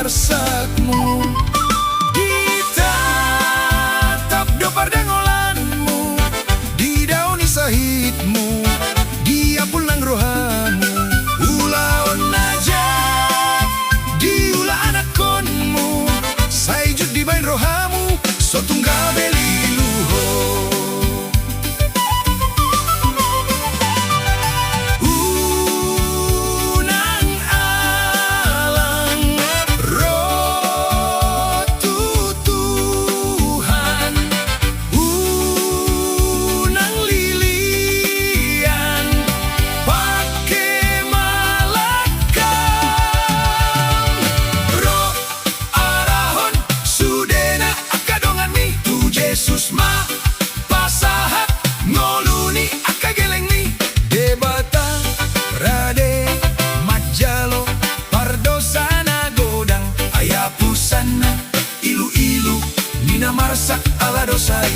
arsakmu. Ditatap do pardangolanmu, didauni sahitmu, dia pulang rohamu. Ulaon aja diula anakonmu, saijut dibain rohamu, so tunggal beli luho. Unang alang roh tutuhan, unang lilian pake malakam. Roh arahon sudena akadongan mi tu Jesus ma pasahat ngoluni akageleng mi debata rade majalo pardosana godang ayapusana ilu-ilu nina marsak ala dosai.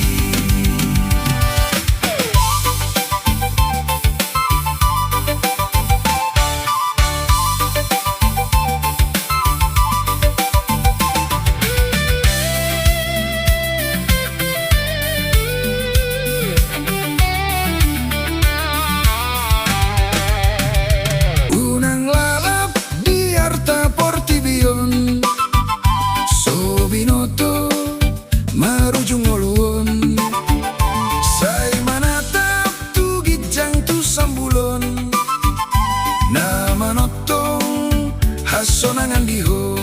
Unang lalap di arta portibion, so binoto marujung ngoluon, say manatap tu gijang tu sambulon, na manotong hasonangan diho.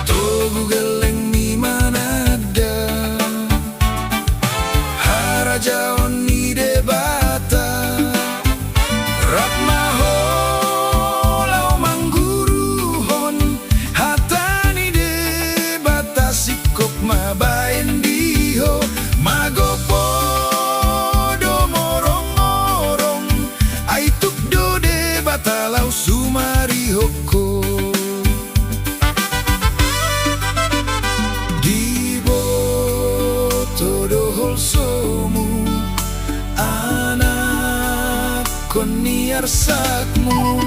Togu geleng mi manada, harajaon ni debata, ratmaho lau mangguruhon, hatani debata sikok mabain diho, magopo do morong-morong, aituk do debata lau sumari hoko. Diboto dohol somu, anak kon ni arsakmu.